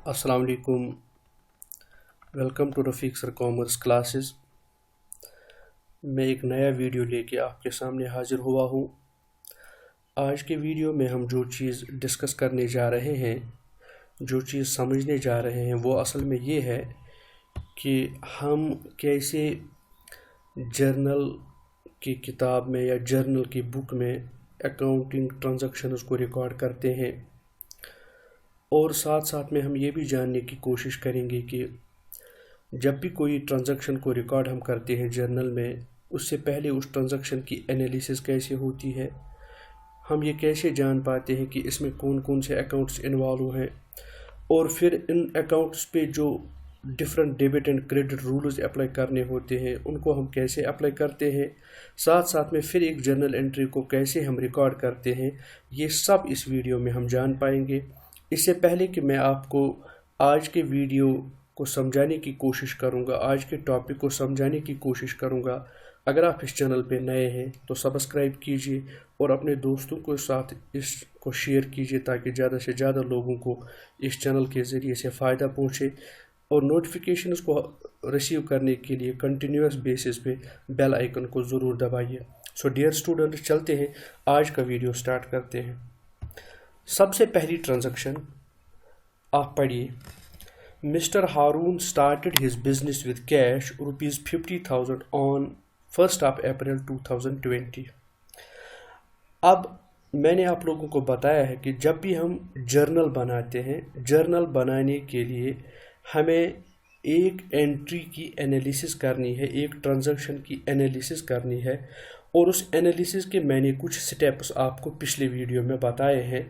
अस्सलाम वालेकुम। Welcome to Rafiq sir commerce classes. मैं एक नया वीडियो लेके आपके सामने हाज़िर हुआ हूँ। आज के वीडियो में हम जो चीज़ डिस्कस करने जा रहे हैं, जो चीज़ समझने जा रहे हैं, वो असल में ये है कि हम कैसे जर्नल की किताब में या जर्नल की बुक में अकाउंटिंग ट्रांजैक्शंस को रिकॉर्ड करते हैं, और साथ साथ में हम ये भी जानने की कोशिश करेंगे कि जब भी कोई ट्रांजैक्शन को रिकॉर्ड हम करते हैं जर्नल में, उससे पहले उस ट्रांजैक्शन की एनालिसिस कैसे होती है, हम ये कैसे जान पाते हैं कि इसमें कौन कौन से अकाउंट्स इन्वॉल्व हैं, और फिर इन अकाउंट्स पे जो different debit and credit rules apply करने होते हैं उनको हम कैसे अप्लाई करते हैं, साथ साथ में फिर एक जर्नल एंट्री को कैसे हम रिकॉर्ड करते हैं, ये सब इस वीडियो में हम जान पाएंगे। इससे पहले कि मैं आपको आज के वीडियो को समझाने की कोशिश करूंगा, आज के टॉपिक को समझाने की कोशिश करूंगा, अगर आप इस चैनल पे नए हैं तो सब्सक्राइब कीजिए और अपने दोस्तों के साथ इसको शेयर कीजिए ताकि ज़्यादा से ज़्यादा लोगों को इस चैनल के ज़रिए से फ़ायदा पहुँचे, और नोटिफिकेशंस को रिसीव करने के लिए कंटिन्यूस बेसिस पे बेल आइकन को ज़रूर दबाइए। सो डियर स्टूडेंट, चलते हैं आज का वीडियो स्टार्ट करते हैं। सबसे पहली ट्रांजैक्शन आप पढ़िए। Mister Haroon started his business with cash ₹50,000 on 1st of April 2020। अब मैंने आप लोगों को बताया है कि जब भी हम जर्नल बनाते हैं, जर्नल बनाने के लिए हमें एक एंट्री की एनालिसिस करनी है, एक ट्रांजैक्शन की एनालिसिस करनी है, और उस एनालिसिस के मैंने कुछ स्टेप्स आपको पिछले वीडियो में बताए हैं।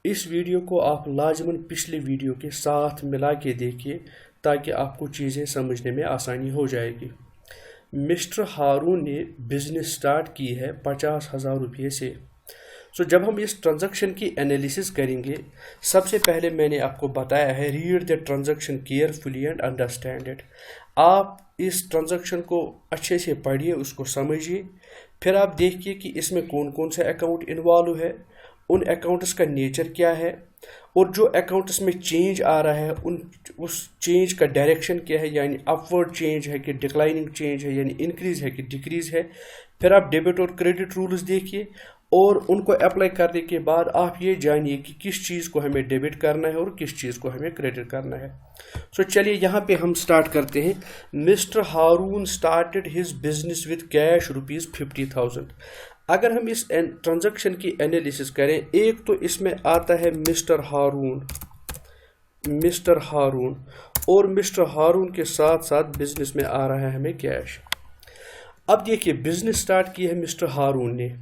इस वीडियो को आप लाजमन पिछले वीडियो के साथ मिला के देखिए ताकि आपको चीज़ें समझने में आसानी हो जाएगी। मिस्टर हारून ने बिज़नेस स्टार्ट की है 50,000 रुपये से। सो जब हम इस ट्रांजैक्शन की एनालिसिस करेंगे, सबसे पहले मैंने आपको बताया है read the transaction carefully and understand it. आप इस ट्रांजैक्शन को अच्छे से पढ़िए, उसको समझिए, फिर आप देखिए कि इसमें कौन कौन से अकाउंट इन्वॉल्व है, उन अकाउंट्स का नेचर क्या है, और जो अकाउंट्स में चेंज आ रहा है उस चेंज का डायरेक्शन क्या है, यानी अपवर्ड चेंज है कि डिक्लाइनिंग चेंज है, यानी इंक्रीज है कि डिक्रीज है। फिर आप डेबिट और क्रेडिट रूल्स देखिए और उनको अप्लाई करने के बाद आप ये जानिए कि किस चीज़ को हमें डेबिट करना है और किस चीज़ को हमें क्रेडिट करना है। सो चलिए यहाँ पे हम स्टार्ट करते हैं। Mister Haroon started his business with cash ₹50,000। अगर हम इस ट्रांजैक्शन की एनालिसिस करें, एक तो इसमें आता है मिस्टर हारून, और मिस्टर हारून के साथ साथ बिजनेस में आ रहा है हमें कैश। अब देखिए, बिजनेस स्टार्ट किया है मिस्टर हारून ने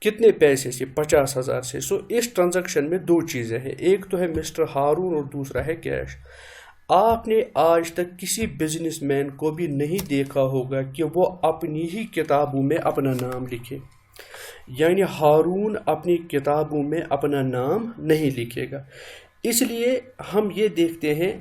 कितने पैसे से? 50,000 से। सो इस ट्रांजैक्शन में दो चीज़ें हैं, एक तो है मिस्टर हारून और दूसरा है कैश। आपने आज तक किसी बिजनेसमैन को भी नहीं देखा होगा कि वो अपनी ही किताबों में अपना नाम लिखे, यानी हारून अपनी किताबों में अपना नाम नहीं लिखेगा। इसलिए हम ये देखते हैं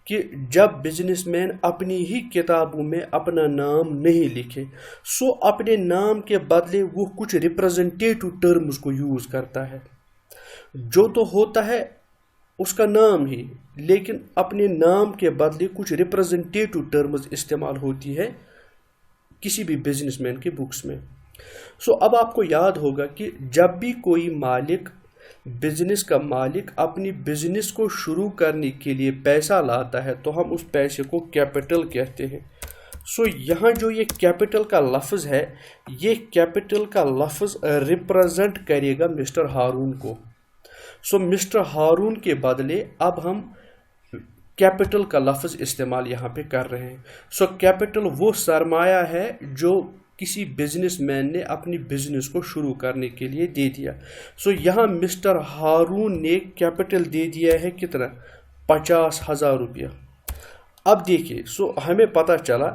कि जब बिजनेसमैन अपनी ही किताबों में अपना नाम नहीं लिखे, सो अपने नाम के बदले वो कुछ रिप्रेजेंटेटिव टर्म्स को यूज़ करता है, जो तो होता है उसका नाम ही, लेकिन अपने नाम के बदले कुछ रिप्रेजेंटेटिव टर्म्स इस्तेमाल होती है किसी भी बिजनेसमैन की बुक्स में। सो अब आपको याद होगा कि जब भी कोई मालिक, बिजनेस का मालिक अपनी बिजनेस को शुरू करने के लिए पैसा लाता है तो हम उस पैसे को कैपिटल कहते हैं। सो यहाँ जो ये कैपिटल का लफ्ज़ है, ये कैपिटल का लफ्ज़ रिप्रेजेंट करेगा मिस्टर हारून को। सो मिस्टर हारून के बदले अब हम कैपिटल का लफ्ज़ इस्तेमाल यहाँ पे कर रहे हैं। सो कैपिटल वो सरमाया है जो किसी बिजनेसमैन ने अपनी बिजनेस को शुरू करने के लिए दे दिया। सो यहाँ मिस्टर हारून ने कैपिटल दे दिया है कितना? 50,000 रुपया। अब देखिए, सो हमें पता चला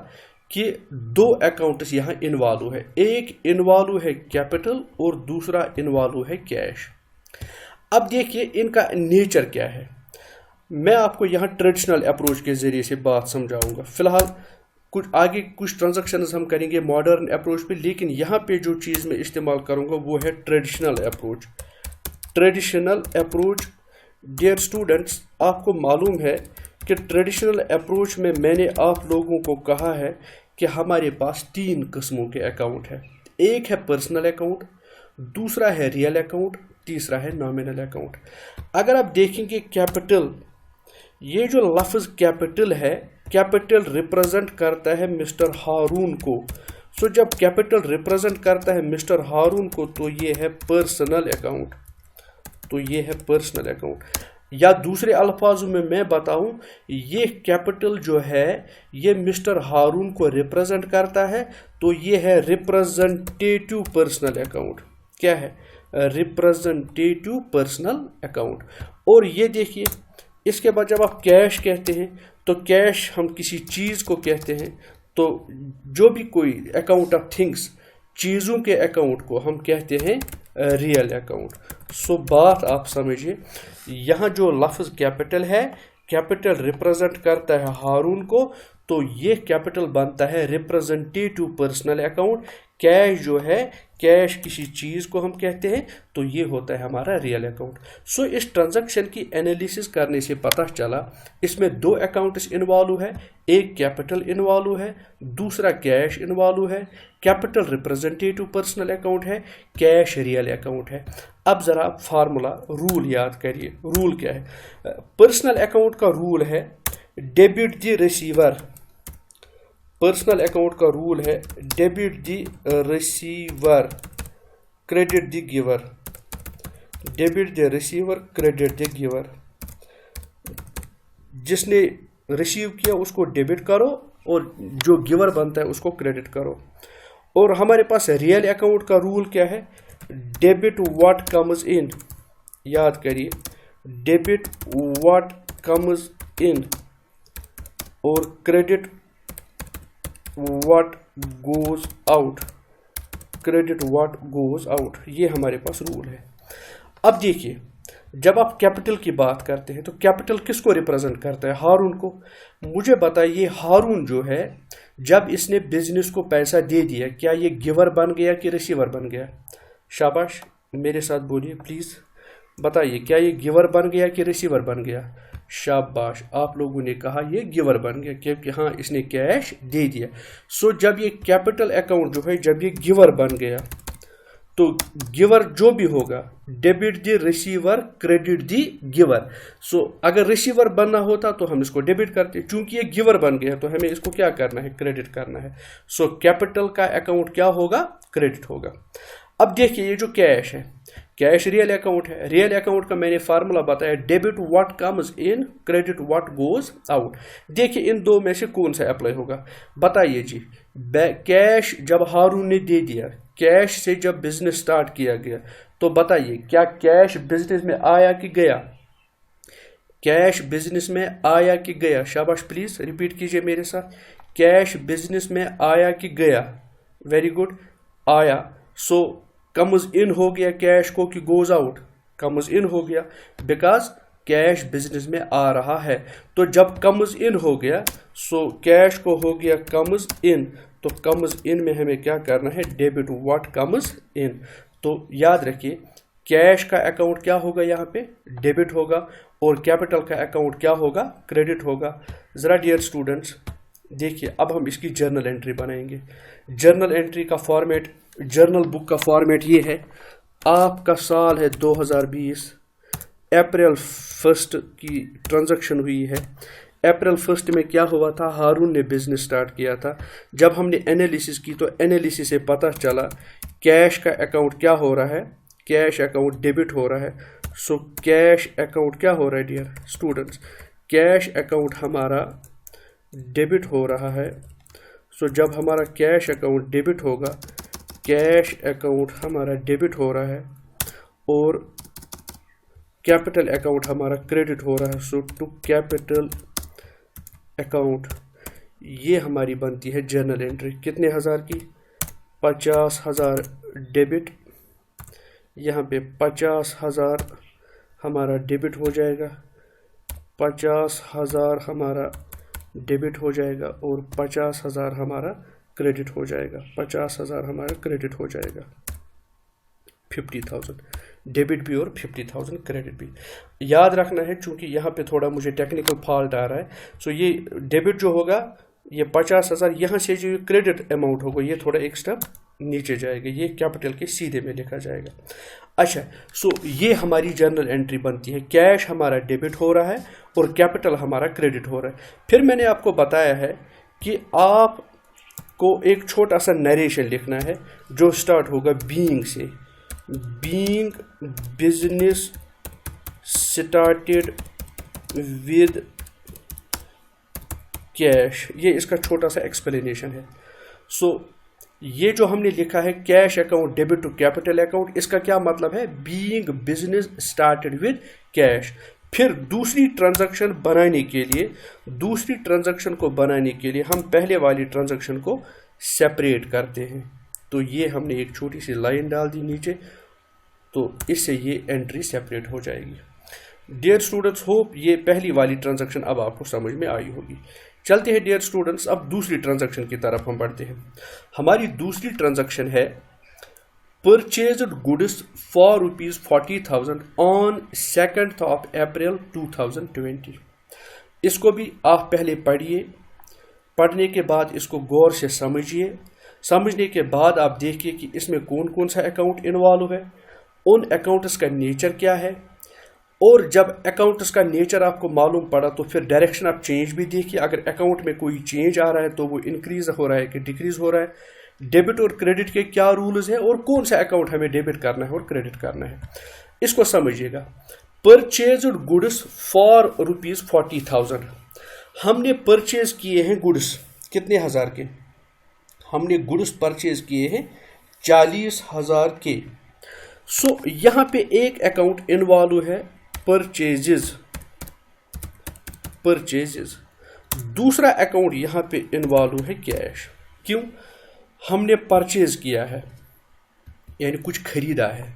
कि दो अकाउंट्स यहाँ इन्वॉल्व है, एक इन्वॉल्व है कैपिटल और दूसरा इन्वॉल्व है कैश। अब देखिए इनका नेचर क्या है। मैं आपको यहाँ ट्रेडिशनल अप्रोच के ज़रिए से बात समझाऊंगा। फिलहाल कुछ ट्रांजैक्शंस हम करेंगे मॉडर्न अप्रोच पे, लेकिन यहाँ पे जो चीज़ मैं इस्तेमाल करूँगा वो है traditional approach. Traditional approach dear students, आपको मालूम है कि ट्रेडिशनल अप्रोच में मैंने आप लोगों को कहा है कि हमारे पास 3 किस्मों के अकाउंट है। एक है पर्सनल अकाउंट, दूसरा है रियल अकाउंट, तीसरा है नॉमिनल अकाउंट। अगर आप देखेंगे कैपिटल, ये जो लफ्ज़ कैपिटल है, कैपिटल रिप्रेजेंट करता है मिस्टर हारून को। सो जब कैपिटल रिप्रेजेंट करता है मिस्टर हारून को तो ये है पर्सनल अकाउंट, तो ये है पर्सनल अकाउंट। या दूसरे अल्फाजों में मैं बताऊं, ये कैपिटल जो है ये मिस्टर हारून को रिप्रेजेंट करता है, तो ये है रिप्रेजेंटेटिव पर्सनल अकाउंट। क्या है? Representative personal account. और ये देखिए, इसके बाद जब आप कैश कहते हैं तो कैश हम किसी चीज़ को कहते हैं, तो जो भी कोई अकाउंट ऑफ थिंग्स, चीज़ों के अकाउंट को हम कहते हैं रियल अकाउंट। सो बात आप समझिए, यहाँ जो लफ्ज़ कैपिटल है, कैपिटल रिप्रेजेंट करता है हारून को, तो ये कैपिटल बनता है रिप्रेजेंटेटिव पर्सनल अकाउंट। कैश जो है, कैश किसी चीज़ को हम कहते हैं, तो ये होता है हमारा रियल अकाउंट। सो इस ट्रांजैक्शन की एनालिसिस करने से पता चला इसमें 2 अकाउंट्स इन्वॉल्व है, एक कैपिटल इन्वॉल्व है, दूसरा कैश इन्वॉल्व है। कैपिटल रिप्रेजेंटेटिव पर्सनल अकाउंट है, कैश रियल अकाउंट है। अब ज़रा फार्मूला रूल याद करिए। रूल क्या है? पर्सनल अकाउंट का रूल है debit the receiver. Personal account का रूल है debit the receiver, credit the giver. Debit the receiver, credit the giver. जिसने रिसीव किया उसको डेबिट करो और जो गिवर बनता है उसको क्रेडिट करो। और हमारे पास रियल अकाउंट का रूल क्या है? Debit what comes in. याद करिए, डेबिट व्हाट कम्स इन और credit what goes out. Credit what goes out, ये हमारे पास रूल है। अब देखिए, जब आप कैपिटल की बात करते हैं तो कैपिटल किसको रिप्रेजेंट करता है? हारून को। मुझे बताइए, हारून जो है जब इसने बिजनेस को पैसा दे दिया, क्या ये गिवर बन गया कि रिसीवर बन गया? शाबाश, मेरे साथ बोलिए प्लीज़, बताइए क्या ये गिवर बन गया कि रिसीवर बन गया? शाबाश, आप लोगों ने कहा ये गिवर बन गया, क्योंकि हाँ इसने कैश दे दिया। सो जब ये कैपिटल अकाउंट जो है, जब ये गिवर बन गया, तो गिवर जो भी होगा, debit the receiver, credit the giver. So अगर रिसीवर बनना होता तो हम इसको डेबिट करते, चूंकि ये गिवर बन गया तो हमें इसको क्या करना है? क्रेडिट करना है। सो कैपिटल का अकाउंट क्या होगा? क्रेडिट होगा। अब देखिए, ये जो कैश है, कैश रियल अकाउंट है। रियल अकाउंट का मैंने फार्मूला बताया, debit what comes in, credit what goes out. देखिए इन दो में से कौन सा अप्लाई होगा? बताइए जी। कैश जब हारून ने दे दिया, कैश से जब बिजनेस स्टार्ट किया गया, तो बताइए क्या कैश बिजनेस में आया कि गया? कैश बिजनेस में आया कि गया? शाबाश, प्लीज रिपीट कीजिए मेरे साथ। कैश बिजनेस में आया कि गया? वेरी गुड, आया। सो कम्स इन हो गया कैश को कि गोज आउट? कम्स इन हो गया, बिकॉज कैश बिजनेस में आ रहा है। तो जब कम्स इन हो गया, सो कैश को हो गया कम्स इन, तो कम्स इन में हमें क्या करना है? Debit what comes in. तो याद रखिए, कैश का अकाउंट क्या होगा? यहाँ पे डेबिट होगा, और कैपिटल का अकाउंट क्या होगा? क्रेडिट होगा। ज़रा डियर स्टूडेंट्स देखिए, अब हम इसकी जर्नल एंट्री बनाएंगे। जर्नल एंट्री का फॉर्मेट, जर्नल बुक का फॉर्मेट ये है। आपका साल है 2020, अप्रैल 1 की ट्रांजैक्शन हुई है। अप्रैल 1 में क्या हुआ था? हारून ने बिजनेस स्टार्ट किया था। जब हमने एनालिसिस की तो एनालिसिस से पता चला कैश का अकाउंट क्या हो रहा है? कैश अकाउंट डेबिट हो रहा है। सो कैश अकाउंट क्या हो रहा है डियर स्टूडेंट्स? कैश अकाउंट हमारा डेबिट हो रहा है। सो जब हमारा कैश अकाउंट डेबिट होगा, कैश अकाउंट हमारा डेबिट हो रहा है और कैपिटल अकाउंट हमारा क्रेडिट हो रहा है। सो टू कैपिटल अकाउंट, ये हमारी बनती है जर्नल एंट्री। कितने हज़ार की? 50,000 डेबिट। यहाँ पे 50,000 हमारा डेबिट हो जाएगा, 50,000 हमारा डेबिट हो जाएगा और 50,000 हमारा क्रेडिट हो जाएगा। 50,000 हमारा क्रेडिट हो जाएगा। 50,000 डेबिट भी और 50,000 क्रेडिट भी। याद रखना है, चूंकि यहाँ पे थोड़ा मुझे टेक्निकल फॉल्ट आ रहा है, सो ये डेबिट जो होगा ये 50,000, यहाँ से जो क्रेडिट अमाउंट होगा ये थोड़ा एक स्टेप नीचे जाएगा, ये कैपिटल के सीधे में लिखा जाएगा। अच्छा, सो ये हमारी जर्नल एंट्री बनती है, कैश हमारा डेबिट हो रहा है और कैपिटल हमारा क्रेडिट हो रहा है। फिर मैंने आपको बताया है कि आपको एक छोटा सा नरेशन लिखना है जो स्टार्ट होगा बीइंग से। Being business started with cash, ये इसका छोटा सा एक्सप्लेनेशन है। सो ये जो हमने लिखा है cash account debit to capital account, इसका क्या मतलब है? Being business started with cash. फिर दूसरी ट्रांजैक्शन बनाने के लिए हम पहले वाली ट्रांजैक्शन को सेपरेट करते हैं। तो ये हमने एक छोटी सी लाइन डाल दी नीचे, तो इससे ये एंट्री सेपरेट हो जाएगी। डियर स्टूडेंट्स, होप ये पहली वाली ट्रांजैक्शन अब आपको समझ में आई होगी। चलते हैं डियर स्टूडेंट्स, अब दूसरी ट्रांजैक्शन की तरफ हम बढ़ते हैं। हमारी दूसरी ट्रांजैक्शन है purchased goods for ₹40,000 on 2nd of April 2020। इसको भी आप पहले पढ़िए, पढ़ने के बाद इसको गौर से समझिए। समझने के बाद आप देखिए कि इसमें कौन कौन सा अकाउंट इन्वॉल्व है, उन अकाउंट्स का नेचर क्या है, और जब अकाउंट्स का नेचर आपको मालूम पड़ा तो फिर डायरेक्शन ऑफ चेंज भी देखिए। अगर अकाउंट में कोई चेंज आ रहा है तो वो इंक्रीज हो रहा है कि डिक्रीज हो रहा है, डेबिट और क्रेडिट के क्या रूल्स है, और कौन सा अकाउंट हमें डेबिट करना है और क्रेडिट करना है, इसको समझिएगा। परचेज्ड गुड्स फॉर ₹40,000, हमने परचेज किए हैं गुड्स कितने हज़ार के? हमने गुड्स परचेज किए हैं 40,000 के। सो यहाँ पे एक अकाउंट इन्वॉल्व है परचेजेस, दूसरा अकाउंट यहाँ पे इन्वॉल्व है कैश। क्यों? हमने परचेज किया है यानी कुछ खरीदा है।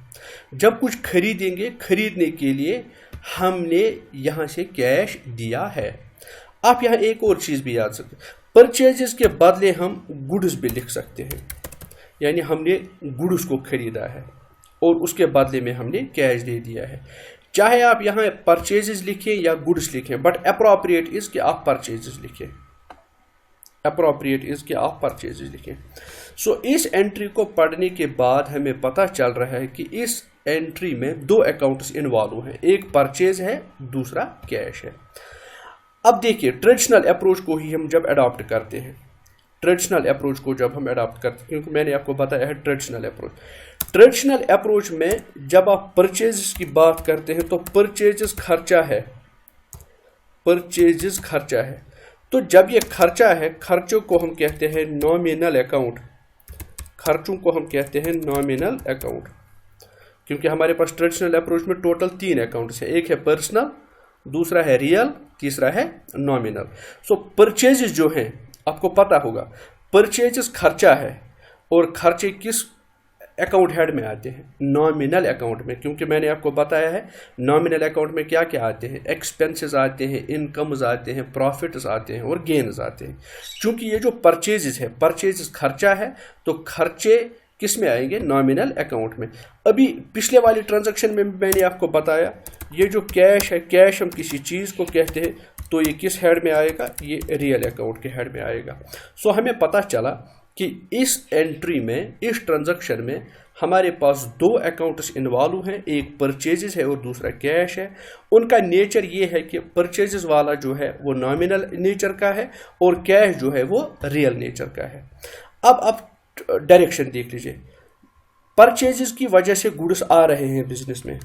जब कुछ खरीदेंगे, खरीदने के लिए हमने यहाँ से कैश दिया है। आप यहाँ एक और चीज़ भी याद सकते, परचेजेस के बदले हम गुड्स भी लिख सकते हैं, यानी हमने गुड्स को खरीदा है और उसके बदले में हमने कैश दे दिया है। चाहे आप यहाँ परचेजेस लिखें या गुड्स लिखें, बट अप्रोप्रिएट इज कि आप परचेजेस लिखें। सो इस एंट्री को पढ़ने के बाद हमें पता चल रहा है कि इस एंट्री में दो अकाउंट्स इन्वॉल्व हैं, एक परचेज है, दूसरा कैश है। अब देखिए, ट्रेडिशनल अप्रोच को ही हम जब अडॉप्ट करते हैं, क्योंकि मैंने आपको बताया है ट्रेडिशनल अप्रोच में जब आप परचेज की बात करते हैं तो परचेज खर्चा है। तो जब ये खर्चा है, खर्चों को हम कहते हैं नॉमिनल अकाउंट, क्योंकि हमारे पास ट्रेडिशनल अप्रोच में टोटल 3 अकाउंट्स हैं, एक है पर्सनल, दूसरा है रियल, तीसरा है नॉमिनल। सो परचेजेस जो हैं, आपको पता होगा परचेजेस खर्चा है, और खर्चे किस अकाउंट हेड में आते हैं? नॉमिनल अकाउंट में, क्योंकि मैंने आपको बताया है नॉमिनल अकाउंट में क्या क्या आते हैं, एक्सपेंसेस आते हैं, इनकम्स आते हैं, प्रॉफिट्स आते हैं और गेन्स आते हैं। क्योंकि ये जो परचेजेस खर्चा है, तो खर्चे किस में आएंगे? नॉमिनल अकाउंट में। अभी पिछले वाली ट्रांजैक्शन में मैंने आपको बताया ये जो कैश है, कैश हम किसी चीज़ को कहते हैं, तो ये किस हेड में आएगा? ये रियल अकाउंट के हेड में आएगा। सो हमें पता चला कि इस एंट्री में, इस ट्रांजैक्शन में हमारे पास दो अकाउंट्स इन्वॉल्व हैं, एक परचेजेस है और दूसरा कैश है। उनका नेचर ये है कि परचेजेस वाला जो है वो नॉमिनल नेचर का है और कैश जो है वो रियल नेचर का है। अब आप डायरेक्शन देख लीजिए, परचेजेस की वजह से गुड्स आ रहे हैं बिजनेस में,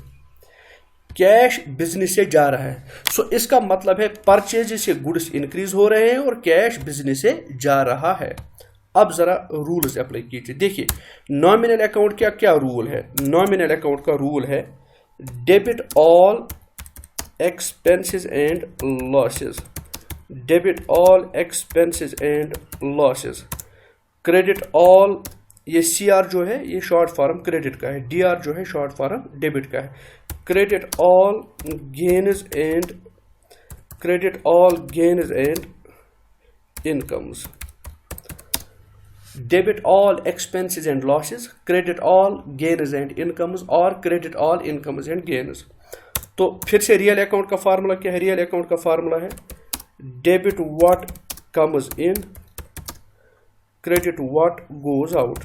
कैश बिजनेस से जा रहा है। सो इसका मतलब है परचेज से गुड्स इंक्रीज हो रहे हैं और कैश बिजनेस से जा रहा है। अब जरा रूल्स अप्लाई कीजिए। देखिए, नॉमिनल अकाउंट का क्या रूल है? नॉमिनल अकाउंट का रूल है debit all expenses and losses, credit all, ये CR जो है ये शॉर्ट फॉर्म क्रेडिट का है, DR जो है शॉर्ट फॉर्म डेबिट का है। Credit all gains and incomes. Debit all expenses and losses, credit all gains and incomes, or credit all incomes and gains. تو پھر سے ریئل اکاؤنٹ کا فارمولا کیا ہے؟ ریئل اکاؤنٹ کا فارمولا ہے debit what comes in, credit what goes out.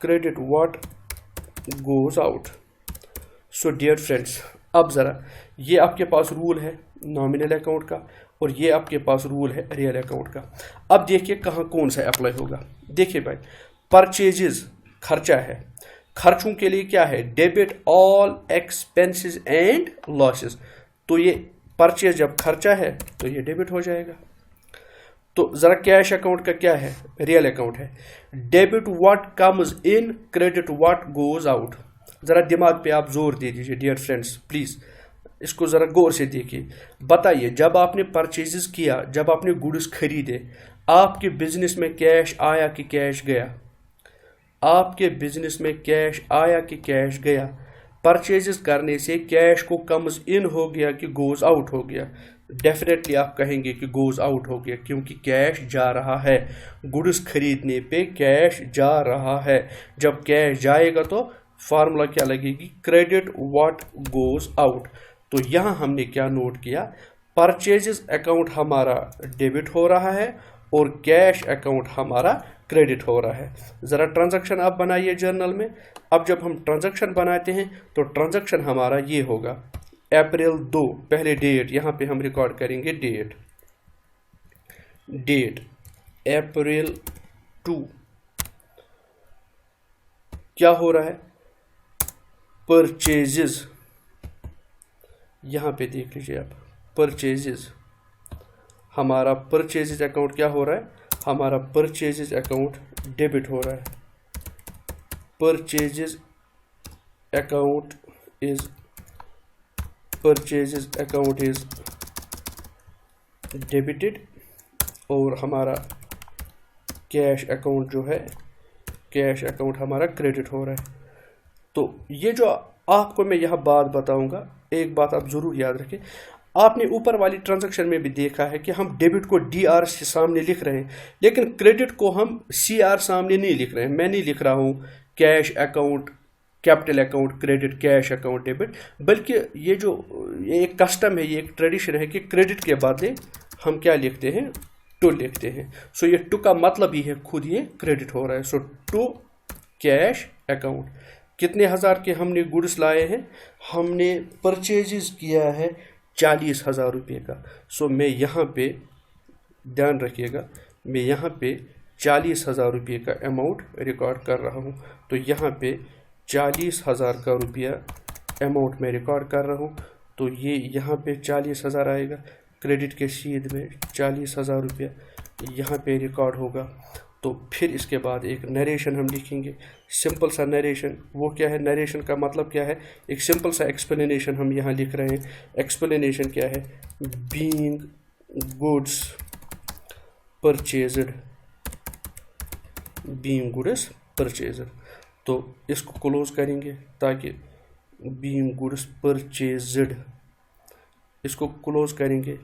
Credit what goes out. So dear friends, اب ذرا یہ آپ کے پاس رول ہے نامنل اکاؤنٹ کا اور یہ آپ کے پاس رول ہے ریئل اکاؤنٹ کا. اب دیکھیے کہاں کون سا اپلائی ہوگا. دیکھیے بھائی، پرچیزز خرچہ ہے، خرچوں کے لیے کیا ہے؟ Debit all expenses and losses. تو یہ پرچیز جب خرچہ ہے تو یہ ڈیبٹ ہو جائے گا. تو ذرا کیش اکاؤنٹ کا کیا ہے؟ ریئل اکاؤنٹ ہے debit what comes in, credit what goes out. ذرا دماغ پہ آپ زور دے دیجیے ڈیئر فرینڈس، پلیز اس کو ذرا غور سے دیکھیے. بتائیے جب آپ نے پرچیزز کیا، جب آپ نے گوڈس خریدے، آپ کے بزنس میں کیش آیا کہ کیش گیا؟ آپ کے بزنس میں کیش آیا کہ کیش گیا؟ پرچیزز کرنے سے کیش کو کمز ان ہو گیا کہ گوز آؤٹ ہو گیا؟ ڈیفینیٹلی آپ کہیں گے کہ گوز آؤٹ ہو گیا، کیونکہ کیش جا رہا ہے. گوڈس خریدنے پہ کیش جا رہا ہے. جب کیش جائے گا تو فارمولا کیا لگے گی؟ Credit what goes out. تو یہاں ہم نے کیا نوٹ کیا؟ پرچیزز اکاؤنٹ ہمارا ڈیبٹ ہو رہا ہے اور کیش اکاؤنٹ ہمارا کریڈٹ ہو رہا ہے. ذرا ٹرانزیکشن آپ بنائیے جرنل میں. اب جب ہم ٹرانزیکشن بناتے ہیں تو ٹرانزیکشن ہمارا یہ ہوگا اپریل 2، پہلے ڈیٹ یہاں پہ ہم ریکارڈ کریں گے، ڈیٹ اپریل 2. کیا ہو رہا ہے؟ پرچیزز، یہاں پہ دیکھ لیجیے آپ، پرچیزز ہمارا پرچیزز اکاؤنٹ کیا ہو رہا ہے؟ ہمارا پرچیزز اکاؤنٹ ڈیبٹ ہو رہا ہے. پرچیزز اکاؤنٹ از ڈیبٹڈ اور ہمارا کیش اکاؤنٹ جو ہے، کیش اکاؤنٹ ہمارا کریڈٹ ہو رہا ہے. تو یہ جو آپ کو میں یہاں بات بتاؤں گا، ایک بات آپ ضرور یاد رکھیں. آپ نے اوپر والی ٹرانزیکشن میں بھی دیکھا ہے کہ ہم ڈیبٹ کو ڈی آر سے سامنے لکھ رہے ہیں، لیکن کریڈٹ کو ہم سی آر سامنے نہیں لکھ رہے ہیں. میں نہیں لکھ رہا ہوں cash account capital account credit, cash account debit, بلکہ یہ ایک کسٹم ہے، یہ ایک ٹریڈیشن ہے کہ کریڈٹ کے بدلے ہم کیا لکھتے ہیں؟ ٹو لکھتے ہیں. سو یہ ٹو کا مطلب ہی ہے خود یہ کریڈٹ ہو رہا ہے. سو ٹو کیش اکاؤنٹ. کتنے ہزار کے ہم نے گوڈس لائے ہیں؟ ہم نے پرچیزز کیا ہے 40,000 روپے کا. سو میں یہاں پہ دھیان رکھیے گا، میں یہاں پہ 40,000 روپے کا اماؤنٹ ریکارڈ کر رہا ہوں. تو یہاں پہ 40,000 کا روپیہ اماؤنٹ میں ریکارڈ کر رہا ہوں. تو یہ یہاں پہ 40,000 آئے گا، کریڈٹ کے شیٹ میں 40,000 روپیہ یہاں پہ ریکارڈ ہوگا. تو پھر اس کے بعد ایک نریشن ہم لکھیں گے، سمپل سا نریشن. وہ کیا ہے؟ نریشن کا مطلب کیا ہے؟ ایک سمپل سا ایکسپلینیشن ہم یہاں لکھ رہے ہیں. ایکسپلینیشن کیا ہے؟ Being goods purchased, being goods purchased. تو اس کو کلوز کریں گے تاکہ بینگ گوڈس پرچیزڈ، اس کو کلوز کریں گے،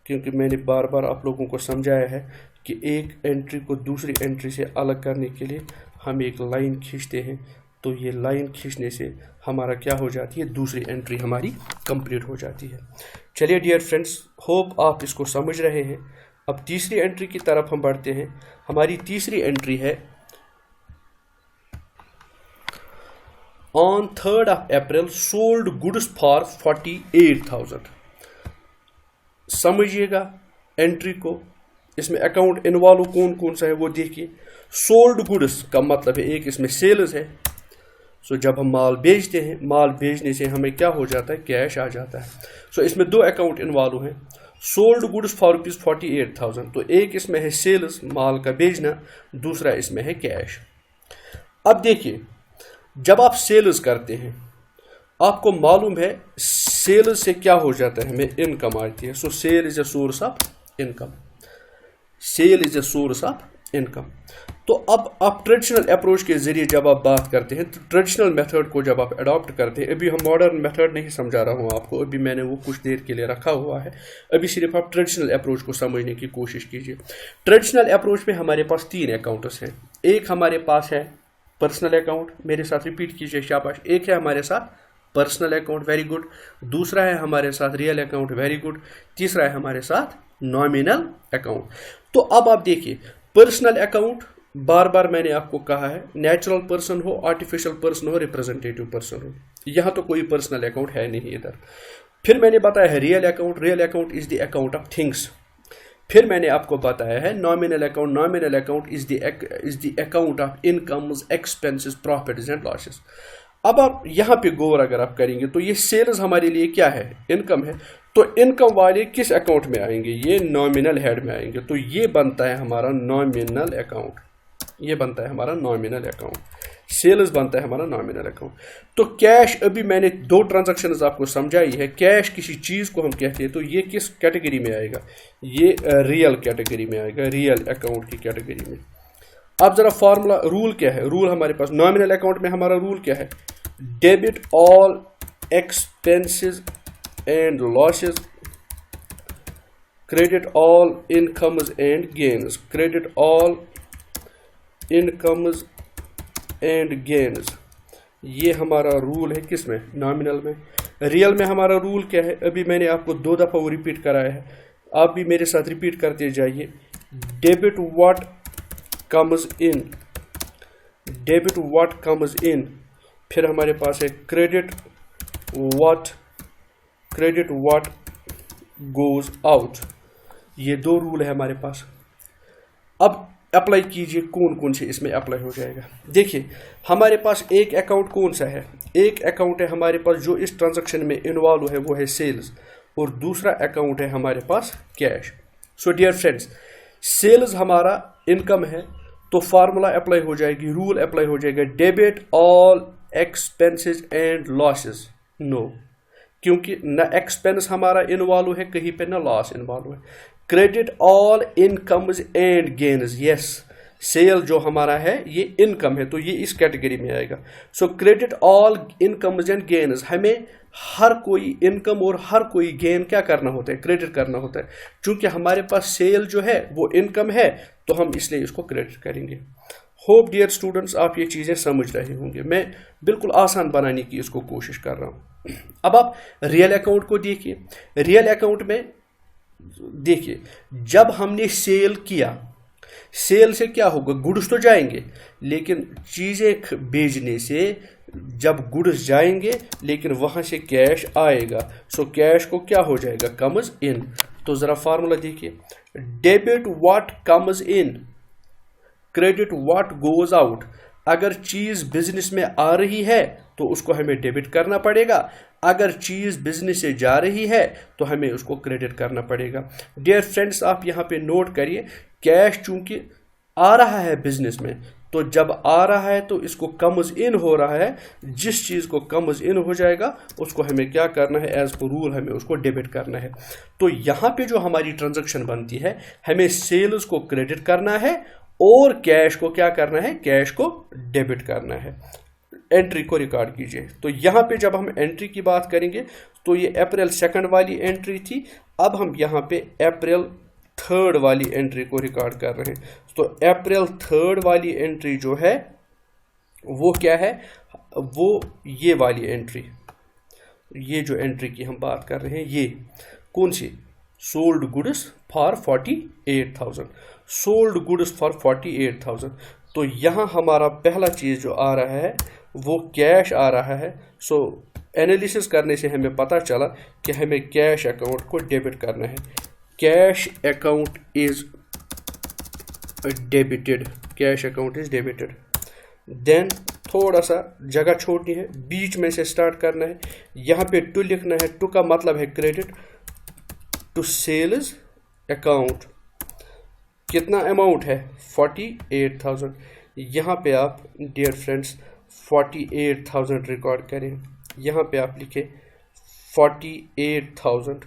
کیونکہ میں نے بار بار آپ لوگوں کو سمجھایا ہے کہ ایک انٹری کو دوسری انٹری سے الگ کرنے کے لیے ہم ایک لائن کھینچتے ہیں. تو یہ لائن کھینچنے سے ہمارا کیا ہو جاتی ہے؟ دوسری انٹری ہماری کمپلیٹ ہو جاتی ہے. چلیے ڈیئر فرینڈس، ہوپ آپ اس کو سمجھ رہے ہیں. اب تیسری انٹری کی طرف ہم بڑھتے ہیں. ہماری تیسری انٹری ہے آن 3rd of April sold goods for 48,000. سمجھیے گا انٹری کو. اس میں اکاؤنٹ انوالو کون سا ہے وہ دیکھیے. سولڈ گوڈس کا مطلب ہے ایک اس میں سیلز ہے. سو جب ہم مال بیچتے ہیں، مال بیچنے سے ہمیں کیا ہو جاتا ہے؟ کیش آ جاتا ہے. سو اس میں دو اکاؤنٹ انوالو ہیں. Sold goods for ₹48,000. تو ایک اس میں ہے سیلز، مال کا بیچنا، دوسرا اس میں ہے کیش. اب دیکھیے، جب آپ سیلز کرتے ہیں آپ کو معلوم ہے سیلز سے کیا ہو جاتا ہے؟ ہمیں انکم آتی ہے. So sale is a source of income. Sale is a source of income. तो अब आप ट्रेडिशनल अप्रोच के ज़रिए जब आप बात करते हैं तो ट्रेडिशनल मेथड को जब आप अडॉप्ट करते हैं, अभी हम मॉडर्न मेथड नहीं समझा रहा हूँ आपको, अभी मैंने वो कुछ देर के लिए रखा हुआ है, अभी सिर्फ आप ट्रेडिशनल अप्रोच को समझने की कोशिश कीजिए। ट्रेडिशनल अप्रोच में हमारे पास 3 अकाउंट्स हैं। एक हमारे पास है पर्सनल अकाउंट, मेरे साथ रिपीट कीजिए शाबाश। एक है हमारे साथ पर्सनल अकाउंट, वेरी गुड। दूसरा है हमारे साथ रियल अकाउंट, वेरी गुड। तीसरा है हमारे साथ नॉमिनल अकाउंट। तो अब आप देखिए, पर्सनल अकाउंट बार बार मैंने आपको कहा है, नेचुरल पर्सन हो, आर्टिफिशियल पर्सन हो, रिप्रेजेंटेटिव पर्सन हो, यहाँ तो कोई पर्सनल अकाउंट है नहीं इधर। फिर मैंने बताया है real account, real account is the account of things. फिर मैंने आपको बताया है nominal account, nominal account is the account of incomes, expenses, profits and losses. अब आप यहाँ पे गौर अगर आप करेंगे तो ये सेल्स हमारे लिए क्या है, इनकम है। तो इनकम वाले किस अकाउंट में आएंगे, ये नॉमिनल हेड में आएंगे। तो ये बनता है हमारा नॉमिनल अकाउंट, ये बनता है हमारा नॉमिनल अकाउंट, सेल्स बनता है हमारा नॉमिनल अकाउंट। तो कैश, अभी मैंने 2 ट्रांजैक्शंस आपको समझाई है। कैश किसी चीज़ को हम कहते हैं, तो ये किस कैटेगरी में आएगा, ये रियल कैटेगरी में आएगा, रियल अकाउंट की कैटेगरी में। अब जरा फार्मूला, रूल क्या है, रूल हमारे पास नॉमिनल अकाउंट में हमारा रूल क्या है, debit all expenses and losses, credit all incomes and gains, credit all incomes and gains. ये हमारा रूल है किस में, नॉमिनल में। रियल में हमारा रूल क्या है, अभी मैंने आपको 2 दफ़ा वो रिपीट कराया है, आप भी मेरे साथ रिपीट करते जाइए। Debit what comes in, debit what comes in. फिर हमारे पास है क्रेडिट व्हाट गोज आउट। ये 2 रूल है हमारे पास। अब अप्लाई कीजिए, कौन कौन से इसमें अप्लाई हो जाएगा। देखिए हमारे पास एक अकाउंट कौन सा है, एक अकाउंट है हमारे पास जो इस ट्रांजैक्शन में इन्वॉल्व है, वो है सेल्स, और दूसरा अकाउंट है हमारे पास cash. So dear friends, sales हमारा इनकम है, तो फार्मूला अप्लाई हो जाएगी, रूल अप्लाई हो जाएगा, debit all expenses and losses. No, क्योंकि न एक्सपेंस हमारा इन्वॉल्व है कहीं पे, न लॉस इन्वॉल्व है। Credit all incomes and gains, yes, sale जो हमारा है ये इनकम है, तो ये इस कैटेगरी में आएगा। सो credit all incomes and gains, हमें हर कोई इनकम और हर कोई गेन क्या करना होता है, क्रेडिट करना होता है। चूंकि हमारे पास सेल जो है वो इनकम है, तो हम इसलिए इसको क्रेडिट करेंगे। होप डियर स्टूडेंट्स आप ये चीज़ें समझ रहे होंगे, मैं बिल्कुल आसान बनाने की इसको कोशिश कर रहा हूँ। अब आप रियल अकाउंट को देखिए, रियल अकाउंट में देखिए, जब हमने सेल किया, सेल से क्या होगा, गुड्स तो जाएंगे, लेकिन चीज़ें बेचने से जब गुड्स जाएंगे लेकिन वहाँ से कैश आएगा, सो कैश को क्या हो जाएगा, कम्स इन। तो ज़रा फार्मूला देखिए, debit what comes in, credit what goes out. अगर चीज़ बिजनेस में आ रही है तो उसको हमें डेबिट करना पड़ेगा, अगर चीज़ बिजनेस से जा रही है तो हमें उसको क्रेडिट करना पड़ेगा। डियर फ्रेंड्स आप यहाँ पे नोट करिए, कैश चूंकि आ रहा है बिजनेस में, तो जब आ रहा है तो इसको कम्स इन हो रहा है, जिस चीज़ को कम्स इन हो जाएगा उसको हमें क्या करना है, एज पर रूल हमें उसको डेबिट करना है। तो यहाँ पे जो हमारी ट्रांजैक्शन बनती है, हमें सेल्स को क्रेडिट करना है और कैश को क्या करना है, कैश को डेबिट करना है। एंट्री को रिकॉर्ड कीजिए। तो यहाँ पे जब हम एंट्री की बात करेंगे तो ये अप्रैल 2 वाली एंट्री थी, अब हम यहाँ पे अप्रैल 3 वाली एंट्री को रिकॉर्ड कर रहे हैं। तो अप्रैल 3 वाली एंट्री जो है वो क्या है, वो ये वाली एंट्री, ये जो एंट्री की हम बात कर रहे हैं, ये कौन सी, sold goods for 48,000, sold goods for 48,000। तो यहाँ हमारा पहला चीज़ जो आ रहा है वो कैश आ रहा है। सो एनालिसिस करने से हमें पता चला कि हमें कैश अकाउंट को डेबिट करना है। Cash account is debited, cash account is debited. Then थोड़ा सा जगह छोड़नी है, बीच में से स्टार्ट करना है, यहाँ पे टू लिखना है, टू का मतलब है क्रेडिट, टू सेल्स अकाउंट। कितना अमाउंट है, 48,000। यहाँ पे आप डियर फ्रेंड्स 48,000 रिकॉर्ड करें, यहाँ पे आप लिखें 48,000,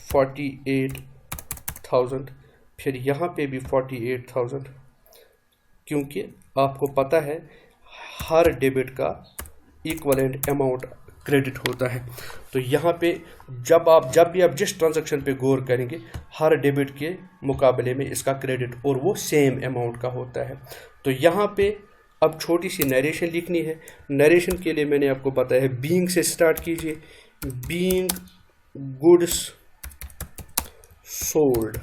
48,000, फिर यहाँ पे भी 48,000, کیونکہ آپ کو پتہ ہے ہر ڈیبٹ کا ایکولنٹ اماؤنٹ کریڈٹ ہوتا ہے. تو یہاں پہ جب بھی آپ جس ٹرانزیکشن پہ غور کریں گے ہر ڈیبٹ کے مقابلے میں اس کا کریڈٹ اور وہ سیم اماؤنٹ کا ہوتا ہے. تو یہاں پہ اب چھوٹی سی نیریشن لکھنی ہے. نیریشن کے لیے میں نے آپ کو بتایا ہے بینگ سے سٹارٹ کیجئے. Being goods sold.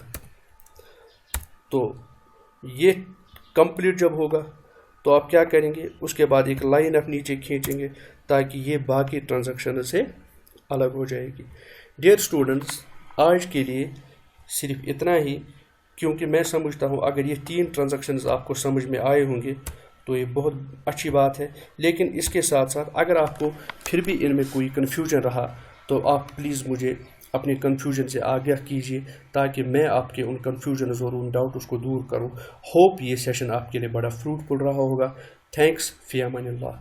تو یہ کمپلیٹ جب ہوگا تو آپ کیا کریں گے, اس کے بعد ایک لائن آپ نیچے کھینچیں گے تاکہ یہ باقی ٹرانزیکشن سے الگ ہو جائے گی. ڈیئر اسٹوڈنٹس, آج کے لیے صرف اتنا ہی, کیونکہ میں سمجھتا ہوں اگر یہ 3 ٹرانزیکشنز آپ کو سمجھ میں آئے ہوں گے تو یہ بہت اچھی بات ہے. لیکن اس کے ساتھ ساتھ اگر آپ کو پھر بھی ان میں کوئی کنفیوژن رہا تو آپ پلیز مجھے اپنے کنفیوژن سے آگاہ کیجیے تاکہ میں آپ کے ان کنفیوژنز اور ان ڈاؤٹس کو دور کروں. ہوپ یہ سیشن آپ کے لیے بڑا فروٹفل رہا ہوگا. تھینکس. فی امان اللہ.